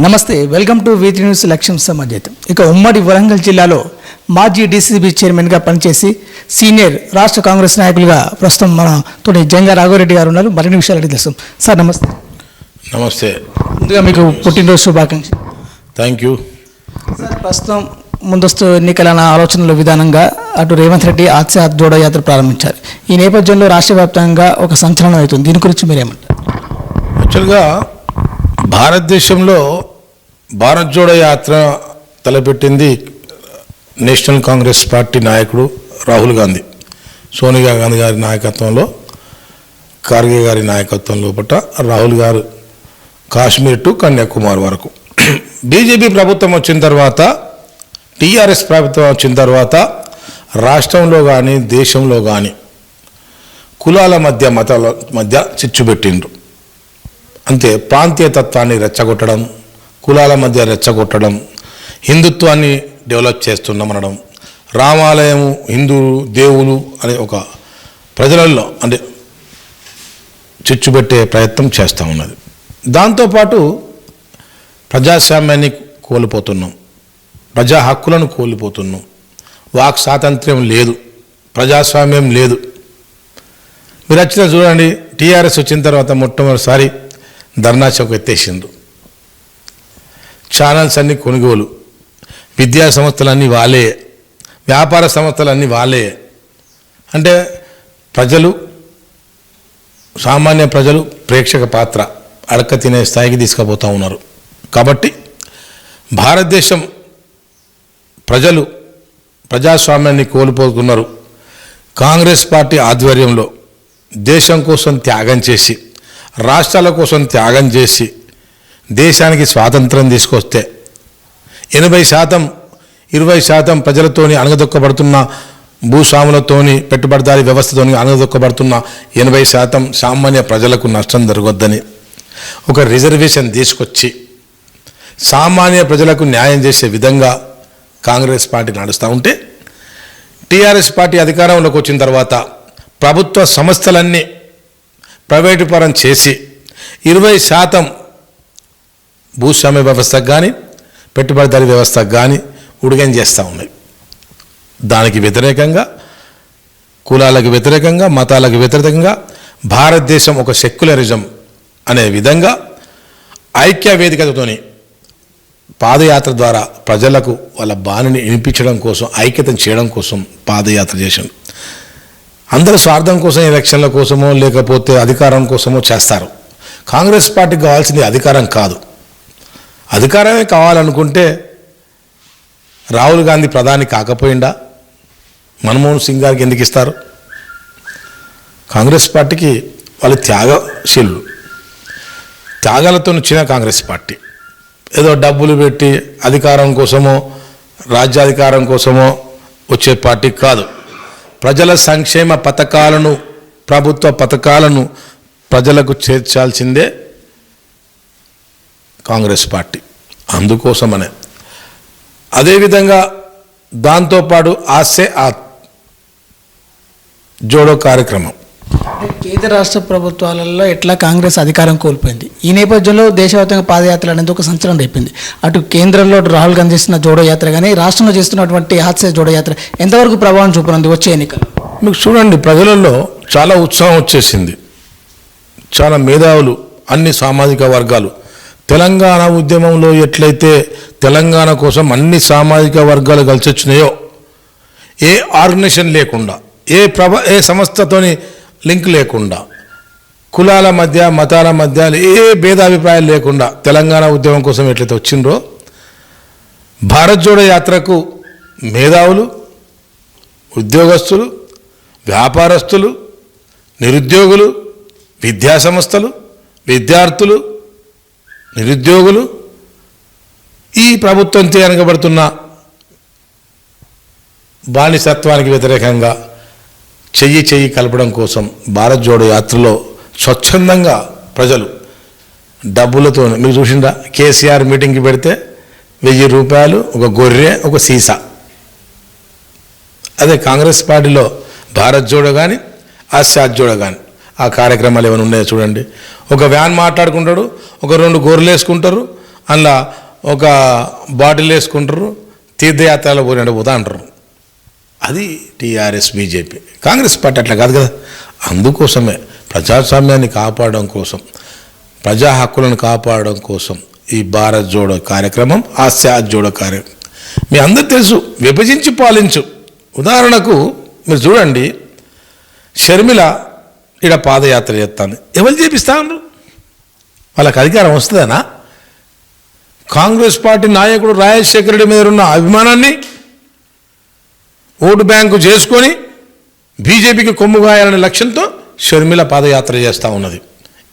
నమస్తే, welcome to V3 news లక్ష్యం సమాజం. ఇక ఉమ్మడి వరంగల్ జిల్లాలో మాజీ డీసీసీ చైర్మన్గా పనిచేసి సీనియర్ రాష్ట్ర కాంగ్రెస్ నాయకులుగా ప్రస్తుతం మన తోటి జంగా రాఘవరెడ్డి గారు ఉన్నారు. మరిన్ని విషయాలు అడిగి తెలుస్తాం. సార్ నమస్తే. నమస్తే. ముందుగా మీకు పుట్టినరోజు శుభాకాంక్షలు. థ్యాంక్ యూ సార్, ప్రస్తుతం ముందస్తు ఎన్నికల ఆలోచనల విధానంగా అటు రేవంత్ రెడ్డి ఆత్సా జోడో యాత్ర ప్రారంభించారు. ఈ నేపథ్యంలో రాష్ట్ర వ్యాప్తంగా ఒక సంచలనం అవుతుంది. దీని గురించి మీరేమంటారు? యాక్చువల్గా భారతదేశంలో భారత్ జోడో యాత్ర తలపెట్టింది నేషనల్ కాంగ్రెస్ పార్టీ నాయకుడు రాహుల్ గాంధీ. సోనియా గాంధీ గారి నాయకత్వంలో, ఖార్గే గారి నాయకత్వంలో రాహుల్ గారు కాశ్మీర్ టు కన్యాకుమారి వరకు. బీజేపీ ప్రభుత్వం వచ్చిన తర్వాత, టీఆర్ఎస్ ప్రభుత్వం వచ్చిన తర్వాత రాష్ట్రంలో కానీ దేశంలో కానీ కులాల మధ్య మతాల మధ్య చిచ్చు పెట్టిండ్రు. అంతే, ప్రాంతీయతత్వాన్ని రెచ్చగొట్టడం, కులాల మధ్య రెచ్చగొట్టడం, హిందుత్వాన్ని డెవలప్ చేస్తున్నామనడం, రామాలయం హిందూ దేవులు అనే ఒక ప్రజలలో అంటే చిచ్చు పెట్టే ప్రయత్నం చేస్తూ ఉన్నది. దాంతోపాటు ప్రజాస్వామ్యాన్ని కోల్పోతున్నాం, ప్రజా హక్కులను కోల్పోతున్నాం, వాక్ స్వాతంత్ర్యం లేదు, ప్రజాస్వామ్యం లేదు. మీరు వచ్చిన చూడండి, టీఆర్ఎస్ వచ్చిన తర్వాత మొట్టమొదటిసారి ధర్నా చౌక్ ఎత్తేసిండ్రు. ఛానల్స్ అన్నీ కొనుగోలు, విద్యా సంస్థలన్నీ వాళ్ళే, వ్యాపార సంస్థలన్నీ వాళ్ళే. అంటే ప్రజలు, సామాన్య ప్రజలు ప్రేక్షక పాత్ర అడక తినే స్థాయికి తీసుకుపోతూ ఉన్నారు. కాబట్టి భారతదేశం ప్రజలు ప్రజాస్వామ్యాన్ని కోల్పోతున్నారు. కాంగ్రెస్ పార్టీ ఆధ్వర్యంలో దేశం కోసం త్యాగం చేసి, రాష్ట్రాల కోసం త్యాగం చేసి దేశానికి స్వాతంత్రం తీసుకొస్తే 80%, 20% ప్రజలతోని అణగదొక్కబడుతున్న భూస్వాములతోని, పెట్టుబడిదారీ వ్యవస్థతోని అణగదొక్కబడుతున్న 80% సామాన్య ప్రజలకు నష్టం జరగొద్దని ఒక రిజర్వేషన్ తీసుకొచ్చి సామాన్య ప్రజలకు న్యాయం చేసే విధంగా కాంగ్రెస్ పార్టీ నడుస్తూ ఉంటే, టీఆర్ఎస్ పార్టీ అధికారంలోకి వచ్చిన తర్వాత ప్రభుత్వ సంస్థలన్నీ ప్రైవేటు పరం చేసి 20% భూస్వామ్య వ్యవస్థకు కానీ పెట్టుబడిదారీ వ్యవస్థకు కానీ ఉడిగం చేస్తూ ఉన్నాయి. దానికి వ్యతిరేకంగా, కులాలకు వ్యతిరేకంగా, మతాలకు వ్యతిరేకంగా భారతదేశం ఒక సెక్యులరిజం అనే విధంగా ఐక్య వేదికతోని పాదయాత్ర ద్వారా ప్రజలకు వాళ్ళ బాణిని వినిపించడం కోసం, ఐక్యతను చేయడం కోసం పాదయాత్ర చేశారు. అందరూ స్వార్థం కోసం, ఎలక్షన్ల కోసమో లేకపోతే అధికారం కోసమో చేస్తారు. కాంగ్రెస్ పార్టీకి కావాల్సింది అధికారం కాదు. అధికారమే కావాలనుకుంటే రాహుల్ గాంధీ ప్రధాని కాకపోయిందా? మన్మోహన్ సింగ్ గారికి ఎందుకు ఇస్తారు? కాంగ్రెస్ పార్టీకి వాళ్ళు త్యాగశీలు, త్యాగాలతో వచ్చిన కాంగ్రెస్ పార్టీ ఏదో డబ్బులు పెట్టి అధికారం కోసమో రాజ్యాధికారం కోసమో వచ్చే పార్టీ కాదు. ప్రజల సంక్షేమ పథకాలను, ప్రభుత్వ పథకాలను ప్రజలకు చేర్చాల్సిందే కాంగ్రెస్ పార్టీ. అందుకోసమనే అదేవిధంగా దాంతోపాటు ఆసే జోడో కార్యక్రమం. కేంద్ర రాష్ట్ర ప్రభుత్వాలలో ఎట్లా కాంగ్రెస్ అధికారం కోల్పోయింది. ఈ నేపథ్యంలో దేశవ్యాప్తంగా పాదయాత్ర అనేది ఒక సంచలనం రేపింది. అటు కేంద్రంలో రాహుల్ గాంధీ చేస్తున్న జోడో యాత్ర కానీ రాష్ట్రంలో చేస్తున్నటువంటి హాస్య జోడో యాత్ర ఎంతవరకు ప్రభావం చూపనుంది వచ్చే ఎన్నికలు? మీకు చూడండి, ప్రజలలో చాలా ఉత్సాహం వచ్చేసింది. చాలా మేధావులు, అన్ని సామాజిక వర్గాలు తెలంగాణ ఉద్యమంలో ఎట్లయితే తెలంగాణ కోసం అన్ని సామాజిక వర్గాలు కలిసి వచ్చినాయో, ఏ ఆర్గనైజేషన్ లేకుండా, ఏ సంస్థతోని లింక్ లేకుండా, కులాల మధ్య మతాల మధ్య ఏ భేదాభిప్రాయాలు లేకుండా తెలంగాణ ఉద్యమం కోసం ఎట్లయితే వచ్చిండ్రో, భారత్ జోడో యాత్రకు మేధావులు, ఉద్యోగస్తులు, వ్యాపారస్తులు, నిరుద్యోగులు, విద్యా సంస్థలు, విద్యార్థులు, నిరుద్యోగులు, ఈ ప్రభుత్వంతో వెనకబడుతున్న బానిసత్వానికి వ్యతిరేకంగా చెయ్యి కలపడం కోసం భారత్ జోడో యాత్రలో స్వచ్ఛందంగా ప్రజలు డబ్బులతో, మీరు చూసిందా, కేసీఆర్ మీటింగ్కి పెడితే 1000 రూపాయలు, ఒక గొర్రె, ఒక సీసా. అదే కాంగ్రెస్ పార్టీలో భారత్ జోడో కానీ ఆజాద్ జోడో కానీ ఆ కార్యక్రమాలు ఏమైనా ఉన్నాయో చూడండి. ఒక వ్యాన్ మాట్లాడుకుంటాడు, ఒక 2 గొర్రెలు వేసుకుంటారు, అందులో ఒక బాటిల్ వేసుకుంటారు, తీర్థయాత్రలో పోయినట్టు పోతా అంటారు. అది టీఆర్ఎస్ బీజేపీ. కాంగ్రెస్ పార్టీ అట్లా కాదు కదా. అందుకోసమే ప్రజాస్వామ్యాన్ని కాపాడడం కోసం, ప్రజా హక్కులను కాపాడడం కోసం ఈ భారత్ జోడో కార్యక్రమం, ఆసియా జోడో కార్యక్రమం. మీ అందరూ తెలుసు, విభజించి పాలించు. ఉదాహరణకు మీరు చూడండి, షర్మిల ఇక్కడ పాదయాత్ర చేస్తాను, ఎవరు చేపిస్తా ఉన్నారు? వాళ్ళకి అధికారం వస్తుందనా? కాంగ్రెస్ పార్టీ నాయకుడు రాజశేఖర రెడ్డి మీద ఉన్న అభిమానాన్ని ఓటు బ్యాంకు చేసుకొని బీజేపీకి కొమ్ముగాయాలనే లక్ష్యంతో షర్మిల పాదయాత్ర చేస్తూ ఉన్నది.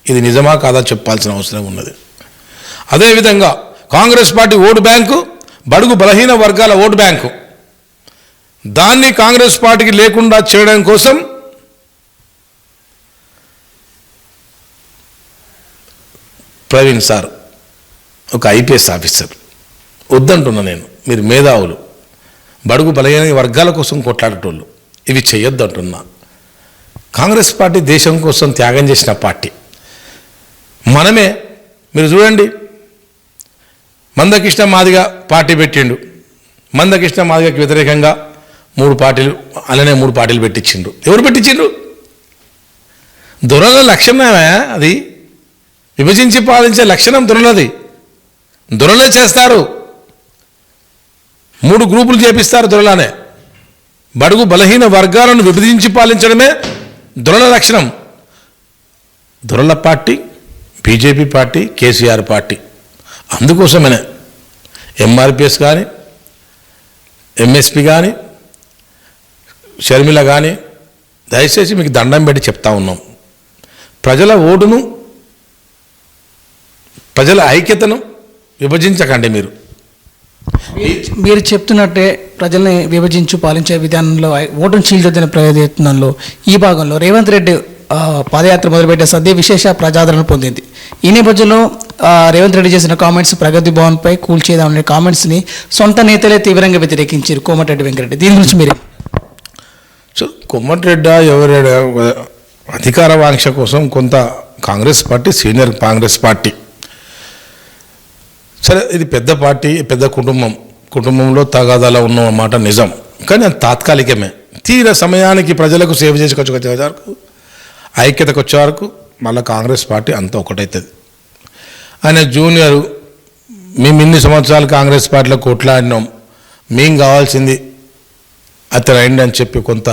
ఇది నిజమా కాదా చెప్పాల్సిన అవసరం ఉన్నది. అదేవిధంగా కాంగ్రెస్ పార్టీ ఓటు బ్యాంకు, బడుగు బలహీన వర్గాల ఓటు బ్యాంకు, దాన్ని కాంగ్రెస్ పార్టీకి లేకుండా చేయడం కోసం ప్రవీణ్ సార్ ఒక ఐపీఎస్ ఆఫీసర్, వద్దంటున్నా నేను, మీరు మేధావులు, బడుగు బలహీన వర్గాల కోసం కొట్లాడేటోళ్ళు, ఇవి చేయొద్దు అంటున్నా. కాంగ్రెస్ పార్టీ దేశం కోసం త్యాగం చేసిన పార్టీ. మనమే మీరు చూడండి, మందకృష్ణ మాదిగ పార్టీ పెట్టిండు, మందకృష్ణ మాదిగకి వ్యతిరేకంగా 3 పార్టీలు, అలానే 3 పార్టీలు పెట్టించిండ్రు. ఎవరు పెట్టించిండ్రు? దొరల లక్షణమే అది. విభజించి పాలించే లక్షణం దొరలది. దొరలే చేస్తారు, 3 గ్రూపులు చేపిస్తారు దొరలానే. బడుగు బలహీన వర్గాలను విభజించి పాలించడమే దొరల లక్షణం. దొరల party BJP party, KCR party. అందుకోసమనే ఎంఆర్పిఎస్ కానీ, ఎంఎస్పి కానీ, షర్మిల కానీ, దయచేసి మీకు దండం పెట్టి చెప్తా ఉన్నాం, ప్రజల ఓటును, ప్రజల ఐక్యతను విభజించకండి. మీరు చెప్తున్నట్టే ప్రజల్ని విభజించు పాలించే విధానంలో, ఓటును చీల్చొద్దని ప్రయత్నంలో ఈ భాగంలో రేవంత్ రెడ్డి పాదయాత్ర మొదలుపెట్టే సద్య విశేష ప్రజాదరణ పొందింది. ఈ నేపథ్యంలో రేవంత్ రెడ్డి చేసిన కామెంట్స్, ప్రగతి భవన్పై కూల్చేద్దామనే కామెంట్స్ని సొంత నేతలే తీవ్రంగా వ్యతిరేకించారు. కోమటిరెడ్డి వెంకరెడ్డి, దీని గురించి మీరు? సో కోమటిరెడ్డి ఎవరెడ్డి అధికార వాంక్ష కోసం కొంత Congress party, senior Congress party, సరే ఇది పెద్ద పార్టీ, పెద్ద కుటుంబంలో తగాదాలో ఉన్నమాట నిజం. కానీ అది తాత్కాలికమే. తీర సమయానికి ప్రజలకు సేవ చేసుకొచ్చే వరకు, ఐక్యతకు వచ్చే వరకు మళ్ళీ కాంగ్రెస్ పార్టీ అంతా ఒకటవుతుంది. ఆయన జూనియరు, మేము ఇన్ని సంవత్సరాలు కాంగ్రెస్ పార్టీలో కొట్లాడినాం, మేం కావాల్సింది అతను అయింది అని చెప్పి కొంత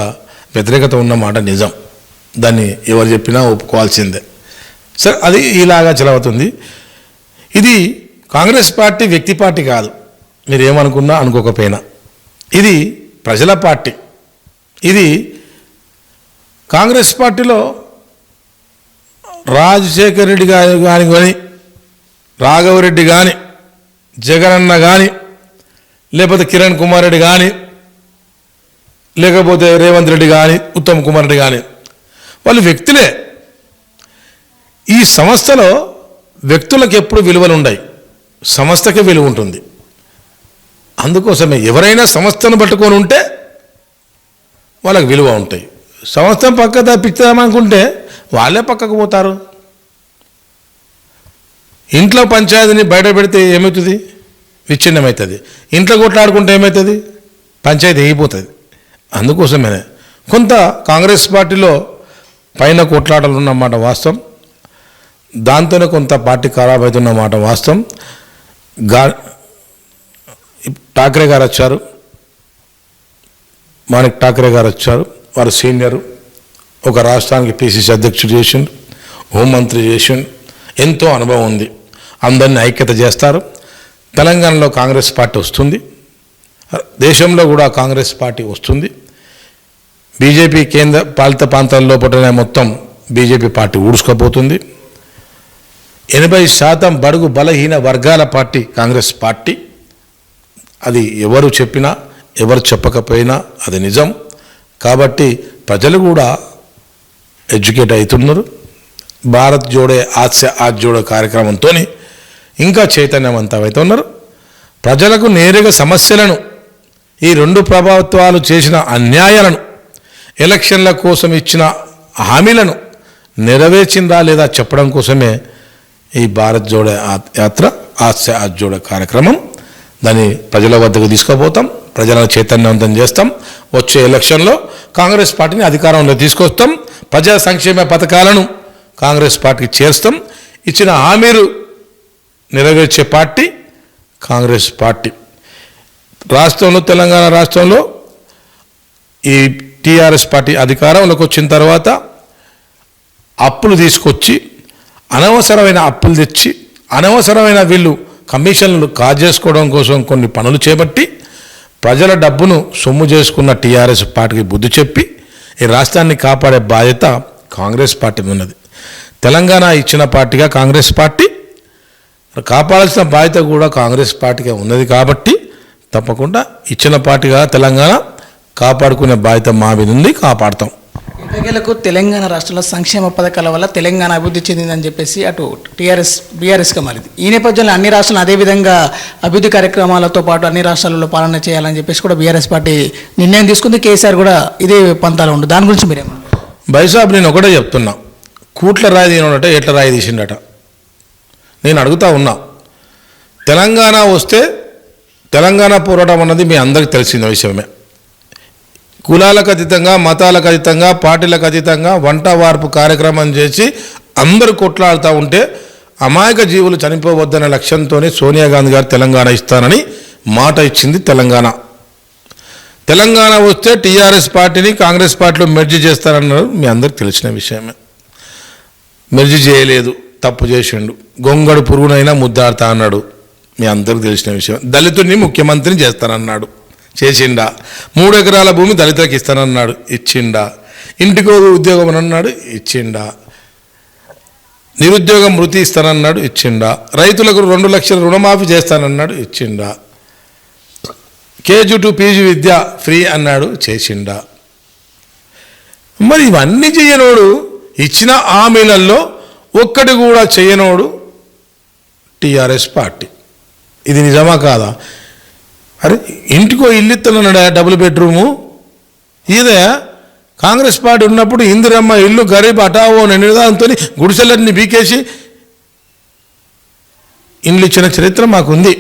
వ్యతిరేకత ఉన్నమాట నిజం. దాన్ని ఎవరు చెప్పినా ఒప్పుకోవాల్సిందే. సరే, అది ఇలాగా చెలవుతుంది. ఇది కాంగ్రెస్ పార్టీ వ్యక్తి పార్టీ కాదు, మీరు ఏమనుకున్నా అనుకోకపోయినా. ఇది ప్రజల పార్టీ. ఇది కాంగ్రెస్ పార్టీలో రాజశేఖర రెడ్డి గారి కానీ, రాఘవరెడ్డి కానీ, జగనన్న కానీ, లేకపోతే కిరణ్ కుమార్ రెడ్డి కానీ, లేకపోతే రేవంత్ రెడ్డి కానీ, ఉత్తమ్ కుమార్ రెడ్డి కానీ, వాళ్ళు వ్యక్తులే. ఈ సంస్థలో వ్యక్తులకు ఎప్పుడు విలువలు ఉన్నాయి, సంస్థకే విలువ ఉంటుంది. అందుకోసమే ఎవరైనా సంస్థను పట్టుకొని ఉంటే వాళ్ళకి విలువ ఉంటాయి. సంస్థను పక్క తప్పిస్తామనుకుంటే వాళ్ళే పక్కకు పోతారు. ఇంట్లో పంచాయతీని బయట పెడితే ఏమవుతుంది? విచ్ఛిన్నమవుతుంది. ఇంట్లో కొట్లాడుకుంటే ఏమవుతుంది? పంచాయతీ అయిపోతుంది. అందుకోసమే కొంత కాంగ్రెస్ పార్టీలో పైన కొట్లాటలు ఉన్నమాట వాస్తవం, దాంతోనే కొంత పార్టీ ఖరాబ్ అవుతున్నమాట వాస్తవం. ఠాక్రే గారు వచ్చారు, మాణిక్ ఠాక్రే గారు వచ్చారు. వారు సీనియరు, ఒక రాష్ట్రానికి పిసిసి అధ్యక్షుడు చేసిండు, హోంమంత్రి చేసిండు, ఎంతో అనుభవం ఉంది. అందరినీ ఐక్యత చేస్తారు. తెలంగాణలో కాంగ్రెస్ పార్టీ వస్తుంది, దేశంలో కూడా కాంగ్రెస్ పార్టీ వస్తుంది. బీజేపీ కేంద్ర పాలిత ప్రాంతాల లోపలనే మొత్తం బీజేపీ పార్టీ ఊడ్చుకోపోతుంది. 80% బడుగు బలహీన వర్గాల పార్టీ కాంగ్రెస్ పార్టీ. అది ఎవరు చెప్పినా ఎవరు చెప్పకపోయినా అది నిజం. కాబట్టి ప్రజలు కూడా ఎడ్యుకేట్ అవుతున్నారు. భారత్ జోడే ఆజ్ జోడో కార్యక్రమంతో ఇంకా చైతన్యవంతమవుతున్నారు. ప్రజలకు నేరుగా సమస్యలను, ఈ 2 ప్రభుత్వాలు చేసిన అన్యాయాలను, ఎలక్షన్ల కోసం ఇచ్చిన హామీలను నెరవేర్చిందా లేదా చెప్పడం కోసమే ఈ భారత్ జోడో యాత్ర హాస్య జోడో కార్యక్రమం. దాన్ని ప్రజల వద్దకు తీసుకుపోతాం, ప్రజలను చైతన్యవంతం చేస్తాం. వచ్చే ఎలక్షన్లో కాంగ్రెస్ పార్టీని అధికారంలో తీసుకొస్తాం. ప్రజా సంక్షేమ పథకాలను కాంగ్రెస్ పార్టీకి చేర్స్తాం. ఇచ్చిన హామీలు నెరవేర్చే పార్టీ కాంగ్రెస్ పార్టీ. రాష్ట్రంలో, తెలంగాణ రాష్ట్రంలో ఈ టీఆర్ఎస్ పార్టీ అధికారంలోకి వచ్చిన తర్వాత అప్పులు తీసుకొచ్చి, అనవసరమైన అప్పులు తెచ్చి, అనవసరమైన వీళ్ళు కమిషన్లు కాజేసుకోవడం కోసం కొన్ని పనులు చేపట్టి ప్రజల డబ్బును సొమ్ము చేసుకున్న టీఆర్ఎస్ పార్టీకి బుద్ధి చెప్పి ఈ రాష్ట్రాన్ని కాపాడే బాధ్యత కాంగ్రెస్ పార్టీకి ఉన్నది. తెలంగాణ ఇచ్చిన పార్టీగా కాంగ్రెస్ పార్టీ, కాపాడాల్సిన బాధ్యత కూడా కాంగ్రెస్ పార్టీగా ఉన్నది. కాబట్టి తప్పకుండా ఇచ్చిన పార్టీగా తెలంగాణ కాపాడుకునే బాధ్యత మా మీద ఉంది, కాపాడుతాం. ఎన్నికలకు తెలంగాణ రాష్ట్రంలో సంక్షేమ పథకాల వల్ల తెలంగాణ అభివృద్ధి చెందిందని చెప్పేసి అటు బీఆర్ఎస్గా మారింది. ఈ నేపథ్యంలో అన్ని రాష్ట్రాలు అదేవిధంగా అభివృద్ధి కార్యక్రమాలతో పాటు అన్ని రాష్ట్రాలలో పాలన చేయాలని చెప్పేసి కూడా బీఆర్ఎస్ పార్టీ నిర్ణయం తీసుకుంది. కేసీఆర్ కూడా ఇదే పంతాలో ఉండు. దాని గురించి మీరేమన్నారు? బైసాబ్, నేను ఒకటే చెప్తున్నా, కూట్ల రాయి తీయనట ఎట్ల రాయి తీసిండట. నేను అడుగుతా ఉన్నా, తెలంగాణ వస్తే తెలంగాణ పోరాటం అన్నది మీ అందరికీ తెలిసిన విషయమే. కులాలకు అతీతంగా, మతాలకు అతీతంగా, పార్టీలకు అతీతంగా వంట వార్పు కార్యక్రమం చేసి అందరూ కొట్లాడుతూ ఉంటే అమాయక జీవులు చనిపోవద్దనే లక్ష్యంతోనే సోనియా గాంధీ గారు తెలంగాణ ఇస్తానని మాట ఇచ్చింది. తెలంగాణ వస్తే టీఆర్ఎస్ పార్టీని కాంగ్రెస్ పార్టీలో మెర్జీ చేస్తారన్నారు, మీ అందరికి తెలిసిన విషయమే. మెర్జీ చేయలేదు, తప్పు చేసిండు. గొంగడు పురుగునైనా ముద్దాడుతా అన్నాడు, మీ అందరికి తెలిసిన విషయం. దళితుడిని ముఖ్యమంత్రిని చేస్తానన్నాడు, చేసిండా. 3 ఎకరాల భూమి దళితులకు ఇస్తానన్నాడు, ఇచ్చిండా. ఇంటికో ఉద్యోగం అన్నాడు, ఇచ్చిండా. నిరుద్యోగం మృతి ఇస్తానన్నాడు, ఇచ్చిండా. రైతులకు 2 లక్షల రుణమాఫీ చేస్తానన్నాడు, ఇచ్చిండా. KG to PG Vidya free అన్నాడు, చేసిండా. మరి ఇవన్నీ చేయనోడు, ఇచ్చిన హామీలలో ఒక్కటి కూడా చేయనోడు టీఆర్ఎస్ పార్టీ. ఇది నిజమా కాదా? అరే, ఇంటికో ఇల్లు ఇస్తానన్నాడా, డబుల్ బెడ్రూము. ఇదే కాంగ్రెస్ పార్టీ ఉన్నప్పుడు ఇందిరమ్మ ఇల్లు, గరీబ్ హఠావో నిదానంతో గుడిసెలన్నీ బీకేసి ఇండ్లు ఇచ్చిన చరిత్ర మాకుంది.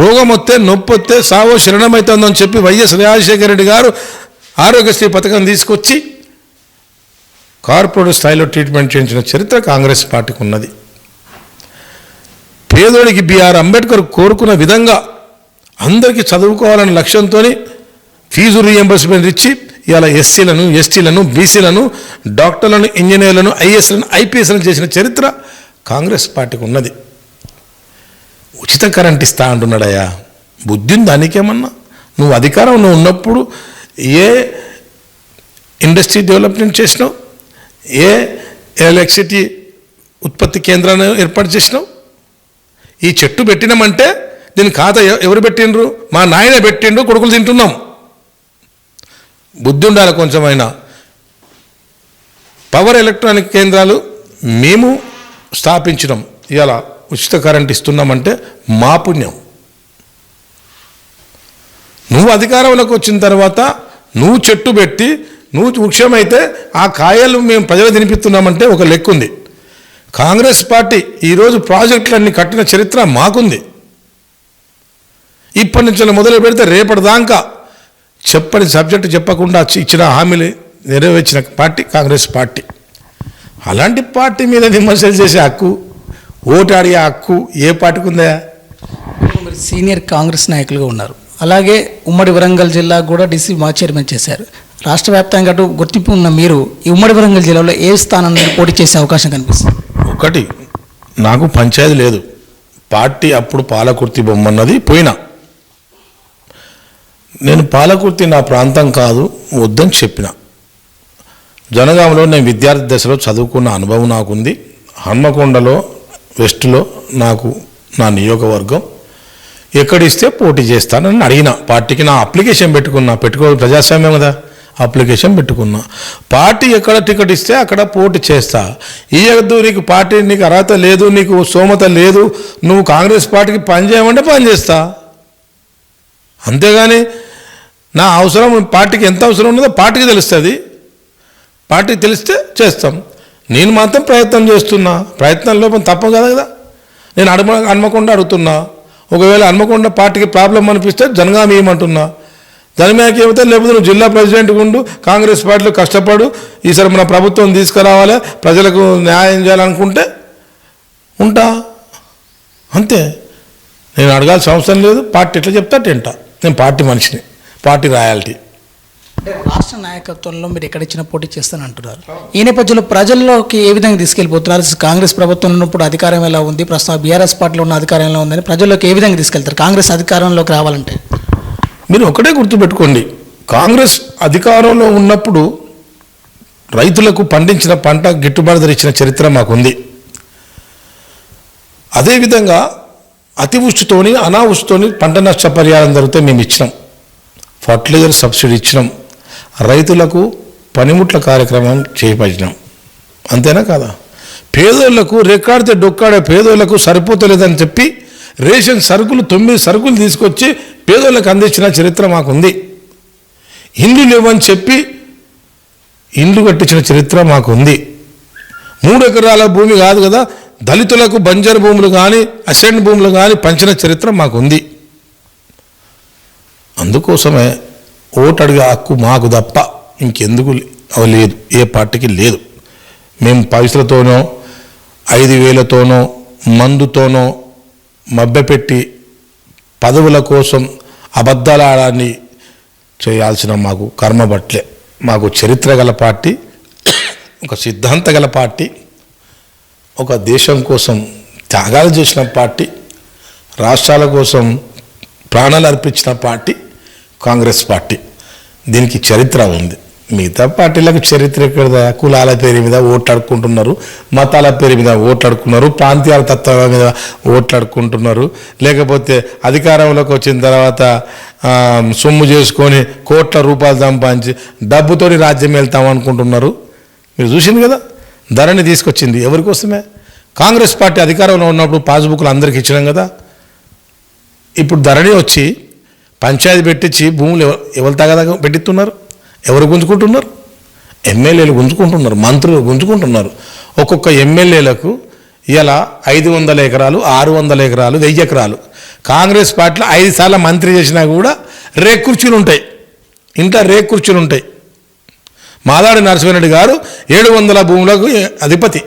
రోగం వస్తే, నొప్పి వస్తే, సావో శరణమవుతుందని చెప్పి వైఎస్ రాజశేఖర రెడ్డి గారు ఆరోగ్యశ్రీ పథకం తీసుకొచ్చి కార్పొరేట్ స్థాయిలో ట్రీట్మెంట్ చేయించిన చరిత్ర కాంగ్రెస్ పార్టీకి ఉన్నది. పేదోడికి బిఆర్ అంబేద్కర్ కోరుకున్న విధంగా అందరికీ చదువుకోవాలనే లక్ష్యంతో ఫీజు రీఎంబర్స్మెంట్ ఇచ్చి ఇవాళ ఎస్సీలను, ఎస్టీలను, బీసీలను, డాక్టర్లను, ఇంజనీర్లను, ఐఏఎస్లను, ఐపీఎస్లను చేసిన చరిత్ర కాంగ్రెస్ పార్టీకి ఉన్నది. ఉచిత కరెంట్ ఇస్తా అంటున్నాడయ్యా, బుద్ధిని దానికేమన్నా? నువ్వు అధికారంలో ఉన్నప్పుడు ఏ ఇండస్ట్రీ డెవలప్మెంట్ చేసినావు, ఏ ఎలక్ట్రిసిటీ ఉత్పత్తి కేంద్రాన్ని ఏర్పాటు చేసినావు? ఈ చెట్టు పెట్టినామంటే దీని ఖాతా ఎవరు పెట్టిండ్రు? మా నాయన పెట్టిండు, కొడుకులు తింటున్నాం. బుద్ధి ఉండాలి కొంచెమైనా. పవర్ ఎలక్ట్రానిక్ కేంద్రాలు మేము స్థాపించడం, ఇలా ఉచిత కరెంట్ ఇస్తున్నామంటే మా పుణ్యం. నువ్వు అధికారంలోకి వచ్చిన తర్వాత నువ్వు చెట్టు పెట్టి నువ్వు వృక్షమైతే ఆ కాయలు మేము ప్రజలు తినిపిస్తున్నామంటే ఒక లెక్క ఉంది. కాంగ్రెస్ పార్టీ ఈరోజు ప్రాజెక్టులన్నీ కట్టిన చరిత్ర మాకుంది. ఇప్పటి నుంచి మొదలు పెడితే రేపటిదాకా చెప్పని సబ్జెక్టు చెప్పకుండా ఇచ్చిన హామీలు నెరవేర్చిన పార్టీ కాంగ్రెస్ పార్టీ. అలాంటి పార్టీ మీద విమర్శలు చేసే హక్కు, ఓటు అడిగే హక్కు ఏ పార్టీకి ఉందా? మీరు సీనియర్ కాంగ్రెస్ నాయకులుగా ఉన్నారు. అలాగే ఉమ్మడి వరంగల్ జిల్లా కూడా డీసీ మా చైర్మన్ చేశారు. రాష్ట్ర వ్యాప్తంగా అటు గుర్తింపు ఉన్న మీరు ఈ ఉమ్మడి వరంగల్ జిల్లాలో ఏ స్థానంలో పోటీ చేసే అవకాశం కనిపిస్తుంది? ఒకటి, నాకు పంచాయతీ లేదు. పార్టీ అప్పుడు పాలకుర్తి బొమ్మన్నది పోయినా. నేను పాలకుర్తి నా ప్రాంతం కాదు వద్దని చెప్పిన. జనగామలో నేను విద్యార్థి దశలో చదువుకున్న అనుభవం నాకుంది. హన్మకొండలో వెస్ట్లో నాకు నా నియోజకవర్గం ఎక్కడిస్తే పోటీ చేస్తానని అడిగిన. పార్టీకి నా అప్లికేషన్ పెట్టుకో ప్రజాస్వామ్యం కదా, అప్లికేషన్ పెట్టుకున్నా. పార్టీ ఎక్కడ టికెట్ ఇస్తే అక్కడ పోటీ చేస్తా. ఇయ్యద్దు, నీకు పార్టీ నీకు అర్హత లేదు, నీకు స్తోమత లేదు, నువ్వు కాంగ్రెస్ పార్టీకి పని చేయమంటే పని చేస్తా. అంతేగాని నా అవసరం పార్టీకి ఎంత అవసరం ఉన్నదో పార్టీకి తెలుస్తుంది. పార్టీకి తెలిస్తే చేస్తాం. నేను మాత్రం ప్రయత్నం చేస్తున్నా. ప్రయత్నం లోపం తప్ప కదా. నేను హన్మకొండ అడుగుతున్నా, ఒకవేళ హన్మకొండ పార్టీకి ప్రాబ్లం అనిపిస్తే జనగామ ఏమంటున్నా, జనగామకి ఏమైతే లేకపోతే నువ్వు జిల్లా ప్రెసిడెంట్గా ఉండు, కాంగ్రెస్ పార్టీలో కష్టపడు, ఈసారి మన ప్రభుత్వం తీసుకురావాలి, ప్రజలకు న్యాయం చేయాలనుకుంటే ఉంటా, అంతే. నేను అడగాల్సిన అవసరం లేదు. పార్టీ ఎట్లా చెప్తా తింటా. నేను పార్టీ మనిషిని, పార్టీ రాయాలిటీ. అంటే రాష్ట్ర నాయకత్వంలో మీరు ఎక్కడ ఇచ్చిన పోటీ చేస్తానంటున్నారు. ఈ నేపథ్యంలో ప్రజల్లోకి ఏ విధంగా తీసుకెళ్ళిపోతున్నారు? కాంగ్రెస్ ప్రభుత్వం ఉన్నప్పుడు అధికారం ఎలా ఉంది, ప్రస్తుతం బీఆర్ఎస్ పార్టీలో ఉన్న అధికారం ఎలా ఉందని ప్రజల్లోకి ఏ విధంగా తీసుకెళ్తారు కాంగ్రెస్ అధికారంలోకి రావాలంటే? మీరు ఒకటే గుర్తుపెట్టుకోండి, కాంగ్రెస్ అధికారంలో ఉన్నప్పుడు రైతులకు పండించిన పంట గిట్టుబాటు ధర ఇచ్చిన చరిత్ర మాకుంది. అదేవిధంగా అతివృష్టితోని అనావృష్టితోని పంట నష్ట పరిహారం జరిగితే మేము ఇచ్చినాం, ఫర్టిలైజర్ సబ్సిడీ ఇచ్చినాం, రైతులకు పనిముట్ల కార్యక్రమం చేపట్టినాం. అంతేనా కాదా? పేదోళ్లకు రెక్కాడితే డొక్కాడే పేదోళ్లకు సరిపోతలేదని చెప్పి రేషన్ సరుకులు 9 సరుకులు తీసుకొచ్చి పేదోళ్ళకు అందించిన చరిత్ర మాకుంది. ఇండ్లు లేవని చెప్పి ఇండ్లు కట్టించిన చరిత్ర మాకుంది. 3 ఎకరాల భూమి కాదు కదా, దళితులకు బంజరు భూములు కానీ అసెంట్ భూములు కానీ పంచిన చరిత్ర మాకుంది. అందుకోసమే ఓటు అడిగే హక్కు మాకు తప్ప ఇంకెందుకు లేదు, ఏ పార్టీకి లేదు. మేము పైసలతోనో 5,000తోనో మందుతోనో మభ్యపెట్టి పదవుల కోసం అబద్ధాలు ఆడాన్ని చేయాల్సిన మాకు కర్మ బట్లే. మాకు చరిత్ర గల పార్టీ, ఒక సిద్ధాంత గల పార్టీ, ఒక దేశం కోసం త్యాగాలు చేసిన పార్టీ, రాష్ట్రాల కోసం ప్రాణాలు అర్పించిన పార్టీ కాంగ్రెస్ పార్టీ. దీనికి చరిత్ర ఉంది. మిగతా పార్టీలకు చరిత్ర ఎక్కడ? కులాల పేరు మీద ఓట్లాడుకుంటున్నారు, మతాల పేరు మీద ఓట్లాడుకున్నారు, ప్రాంతీయాల తత్వాల మీద ఓట్లాడుకుంటున్నారు, లేకపోతే అధికారంలోకి వచ్చిన తర్వాత సొమ్ము చేసుకొని కోట్ల రూపాయలు సంపాదించి డబ్బుతోని రాజ్యం వెళ్తాం అనుకుంటున్నారు. మీరు చూసింది కదా, ధరణి తీసుకొచ్చింది ఎవరి కోసమే? కాంగ్రెస్ పార్టీ అధికారంలో ఉన్నప్పుడు పాస్బుక్లు అందరికి ఇచ్చినాం కదా. ఇప్పుడు ధరణి వచ్చి పంచాయతీ పెట్టించి భూములు ఎవరు తగదా పెట్టిస్తున్నారు? ఎవరు గుంజుకుంటున్నారు? ఎమ్మెల్యేలు గుంజుకుంటున్నారు, మంత్రులు గుంజుకుంటున్నారు. ఒక్కొక్క ఎమ్మెల్యేలకు ఇలా 500 ఎకరాలు, 600 ఎకరాలు, 1000 ఎకరాలు. కాంగ్రెస్ పార్టీలో 5 సార్లు మంత్రి చేసినా కూడా రేక్ కుర్చీలు ఉంటాయి, ఇంట్లో రేక్ కుర్చీలు ఉంటాయి. మాదాడి నరసింహారెడ్డి గారు 700 భూములకు అధిపతి.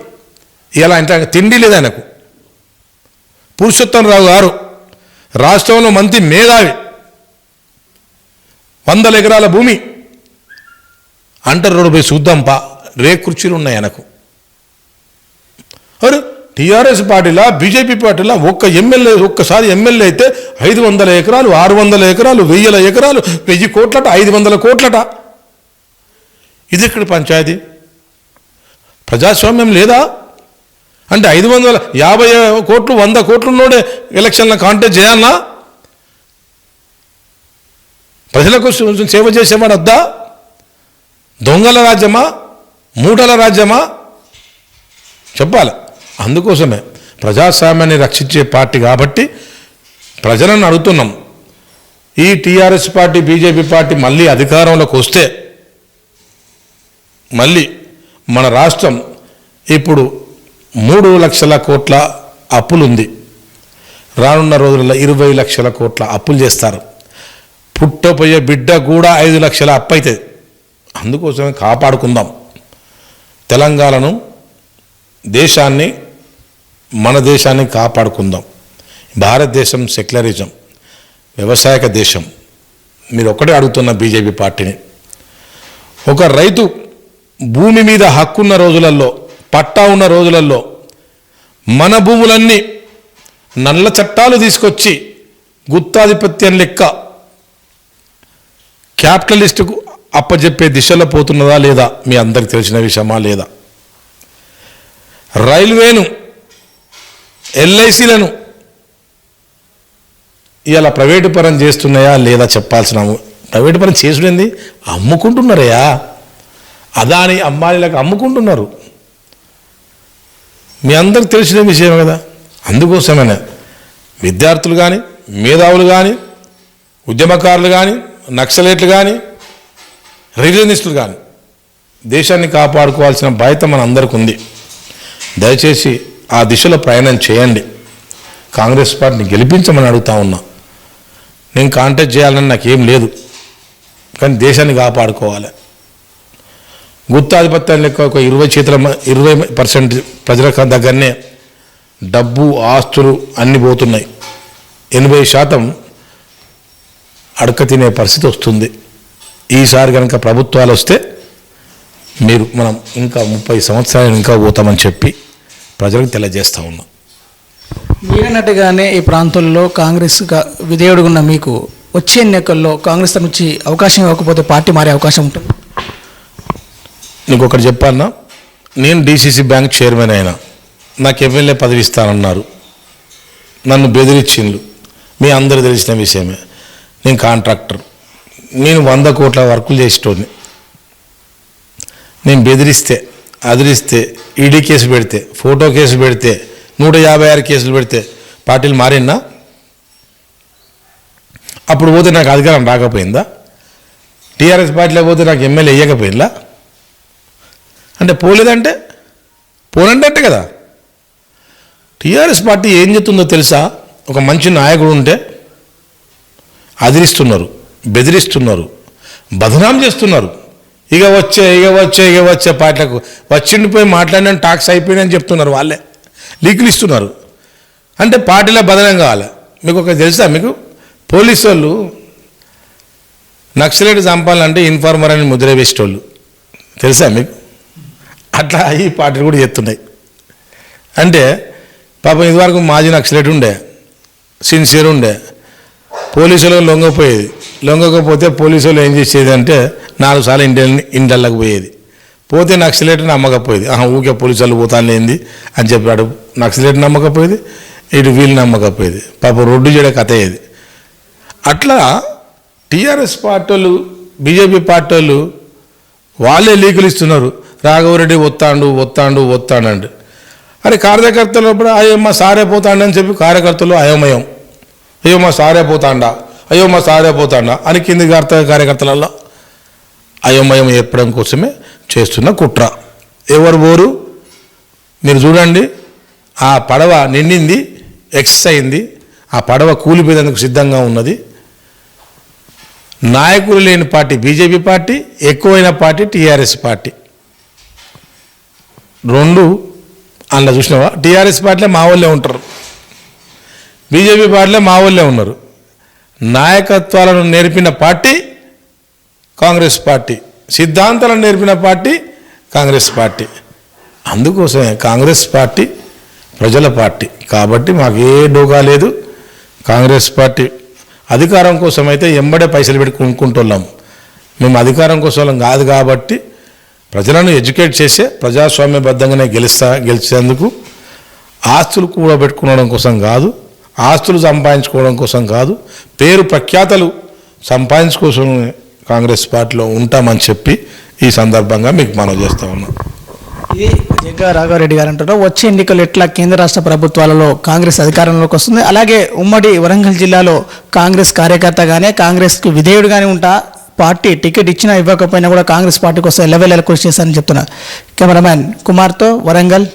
ఇలా ఇంత తిండి లేదు ఆయనకు. పురుషోత్తం రావు గారు రాష్ట్రంలో మంత్రి మేధావి, 100 ఎకరాల భూమి. అంటర్ రోడ్డు పోయి చూద్దాంపా, రేక్ కుర్చీలు ఉన్నాయి ఆయనకు. అరే టీఆర్ఎస్ పార్టీలా బీజేపీ పార్టీలా ఒక్కసారి ఎమ్మెల్యే అయితే 500 ఎకరాలు, 600 ఎకరాలు, 1000 ఎకరాలు, 1000 కోట్లట, 500 కోట్లట. ఇది ఇక్కడ పంచాయతీ ప్రజాస్వామ్యం లేదా? అంటే 550 కోట్లు 100 కోట్లు ఉన్నోడే ఎలక్షన్ల కాంటెస్ట్ చేయాలన్నా? ప్రజలకు సేవ చేసేవాడు వద్దా? దొంగల రాజ్యమా, మూటల రాజ్యమా? చెప్పాలి. అందుకోసమే ప్రజాస్వామ్యాన్ని రక్షించే పార్టీ కాబట్టి ప్రజలను అడుగుతున్నాం. ఈ టీఆర్ఎస్ పార్టీ, బీజేపీ పార్టీ మళ్ళీ అధికారంలోకి వస్తే మళ్ళీ మన రాష్ట్రం ఇప్పుడు 3 లక్షల కోట్ల అప్పులుంది. రానున్న రోజుల్లో 20 లక్షల కోట్ల అప్పులు చేస్తారు. పుట్టపోయే బిడ్డ కూడా 5 లక్షల అప్పు అవుతుంది. అందుకోసమే కాపాడుకుందాం తెలంగాణను, దేశాన్ని, మన దేశాన్ని కాపాడుకుందాం. భారతదేశం సెక్యులరిజం, వ్యవసాయక దేశం. మీరు ఒక్కటే అడుగుతున్న బీజేపీ పార్టీని, ఒక రైతు భూమి మీద హక్కున్న రోజులలో, పట్టా ఉన్న రోజులలో మన భూములన్నీ నల్ల చట్టాలు తీసుకొచ్చి గుత్తాధిపత్యం లెక్క క్యాపిటలిస్టుకు అప్పచెప్పే దిశలో పోతున్నదా లేదా మీ అందరికి తెలిసిన విషయమా లేదా? రైల్వేను, ఎల్ఐసీలను ఇలా ప్రైవేటు పరం చేస్తున్నాయా లేదా చెప్పాల్సిన. ప్రైవేటు పరం చేసుడేంది? అమ్ముకుంటున్నారయ్యా, అదాని అంబానీలకు అమ్ముకుంటున్నారు. మీ అందరికి తెలిసిన విషయం కదా. అందుకోసమే విద్యార్థులు కానీ, మేధావులు కానీ, ఉద్యమకారులు కానీ, నక్సలైట్లు కానీ, రిలీజనిస్టులు కానీ దేశాన్ని కాపాడుకోవాల్సిన బాధ్యత మన అందరికీ ఉంది. దయచేసి ఆ దిశలో ప్రయాణం చేయండి. కాంగ్రెస్ పార్టీని గెలిపించమని అడుగుతా ఉన్నా. నేను కాంటాక్ట్ చేయాలని నాకేం లేదు, కానీ దేశాన్ని కాపాడుకోవాలి. గుత్తాధిపత్యం లెక్క ఒక 20% ప్రజల దగ్గరనే డబ్బు ఆస్తులు అన్నీ పోతున్నాయి. 80% అడక తినే పరిస్థితి వస్తుంది. ఈసారి కనుక ప్రభుత్వాలు వస్తే మనం ఇంకా 30 సంవత్సరాలు ఇంకా పోతామని చెప్పి ప్రజలకు తెలియజేస్తూ ఉన్నాం. మీరన్నట్టుగానే ఈ ప్రాంతంలో కాంగ్రెస్ విధేయుడుగా ఉన్న మీకు వచ్చే ఎన్నికల్లో కాంగ్రెస్ నుంచి అవకాశం ఇవ్వకపోతే పార్టీ మారే అవకాశం ఉంటుంది. నీకు ఒకటి చెప్పానా, నేను DCC బ్యాంక్ చైర్మన్ అయినా, నాకు ఎమ్మెల్యే పదవి ఇస్తానన్నారు, నన్ను బెదిరించిండ్రు. మీ అందరూ తెలిసిన విషయమే. నేను కాంట్రాక్టర్, నేను 100 కోట్ల వర్కులు చేసేటోని. నేను బెదిరిస్తే, అదిరిస్తే, ఈడీ కేసు పెడితే, ఫోటో కేసు పెడితే, 156 కేసులు పెడితే పార్టీలు మారినా? అప్పుడు పోతే నాకు అధికారం రాకపోయిందా? టీఆర్ఎస్ పార్టీలో పోతే నాకు ఎమ్మెల్యే ఇవ్వకపోయిందా? అంటే పోలేదంటే పోనంటే కదా. టీఆర్ఎస్ పార్టీ ఏం చెప్తుందో తెలుసా? ఒక మంచి నాయకుడు ఉంటే అదిరిస్తున్నారు, బెదిరిస్తున్నారు, బదనాం చేస్తున్నారు. ఇక వచ్చే పార్టీలకు వచ్చిండిపోయి మాట్లాడిన టాక్స్ అయిపోయినాయని చెప్తున్నారు. వాళ్ళే లీకులు ఇస్తున్నారు. అంటే పార్టీలో బదనం కావాలి. మీకు ఒక తెలుసా? మీకు పోలీసు వాళ్ళు నక్సలైట్ చంపాలంటే ఇన్ఫార్మర్ అని ముద్ర వేసేటోళ్ళు తెలుసా మీకు? అట్లా ఈ పార్టీలు కూడా చేస్తున్నాయి. అంటే పాపం ఇదివరకు మాజీ నక్సలైట్ ఉండే, సిన్సియర్ ఉండే, పోలీసులు లొంగకపోతే పోలీసు వాళ్ళు ఏం చేసేది అంటే 4 సార్లు ఇంటల్లకు పోయేది. పోతే నక్సలైట్ నమ్మకపోయేది. ఊకే పోలీసు వాళ్ళు పోతాను లేనిది అని చెప్పాడు. నక్సలైట్ నమ్మకపోయేది, ఇటు వీళ్ళు నమ్మకపోయేది. పాపం రొడ్డు చేయడం కథ అయ్యేది. అట్లా టీఆర్ఎస్ పార్టీ వాళ్ళు, బీజేపీ పార్టీ వాళ్ళు వాళ్ళే లీకులు ఇస్తున్నారు. రాఘవరెడ్డి వస్తాడు అంటే అరే కార్యకర్తలు అయ్యో మా సారే పోతాండని చెప్పి కార్యకర్తలు అయోమయం. అయ్యో మా సారే పోతాండా అని కింది కార్యకర్తలలో అయోమయం ఏర్పడడం కోసమే చేస్తున్న కుట్ర. ఎవరు పోరు? మీరు చూడండి, ఆ పడవ నిండింది, ఎక్స్ అయింది, ఆ పడవ కూలిపోయేందుకు సిద్ధంగా ఉన్నది. నాయకులు లేని పార్టీ బీజేపీ పార్టీ, ఎక్కువైన పార్టీ టీఆర్ఎస్ పార్టీ. 2 అందులో చూసినావా? టీఆర్ఎస్ పార్టీలో మా వాళ్ళే ఉంటారు, బీజేపీ పార్టీలో మా వాళ్ళే ఉన్నారు. నాయకత్వాలను నేర్పిన పార్టీ కాంగ్రెస్ పార్టీ, సిద్ధాంతాలను నేర్పిన పార్టీ కాంగ్రెస్ పార్టీ. అందుకోసమే కాంగ్రెస్ పార్టీ ప్రజల పార్టీ. కాబట్టి మాకు ఏ డోగా లేదు. కాంగ్రెస్ పార్టీ అధికారం కోసం అయితే ఎంబడే పైసలు పెట్టి కొనుక్కుంటున్నాం. మేము అధికారం కోసం కాదు. కాబట్టి ప్రజలను ఎడ్యుకేట్ చేసే ప్రజాస్వామ్యబద్ధంగానే గెలిచేందుకు ఆస్తులు కూడబెట్టుకోవడం కోసం కాదు, ఆస్తులు సంపాదించుకోవడం కోసం కాదు, పేరు ప్రఖ్యాతలు సంపాదించుకోసం కాంగ్రెస్ పార్టీలో ఉంటామని చెప్పి ఈ సందర్భంగా మీకు మనవి చేస్తూ ఉన్నాం. ఇది జగ్గా రాఘవరెడ్డి గారు అంటారు. వచ్చే ఎన్నికలు ఎట్లా కేంద్ర రాష్ట్ర ప్రభుత్వాలలో కాంగ్రెస్ అధికారంలోకి వస్తుంది, అలాగే ఉమ్మడి వరంగల్ జిల్లాలో కాంగ్రెస్ కార్యకర్తగానే కాంగ్రెస్కు విధేయుడుగానే ఉంటా, పార్టీ టికెట్ ఇచ్చినా ఇవ్వకపోయినా కూడా కాంగ్రెస్ పార్టీ కోసం ఎల్లవేళ కృషి చేశారని చెప్తున్నారు. కెమెరామ్యాన్ కుమార్తో వరంగల్.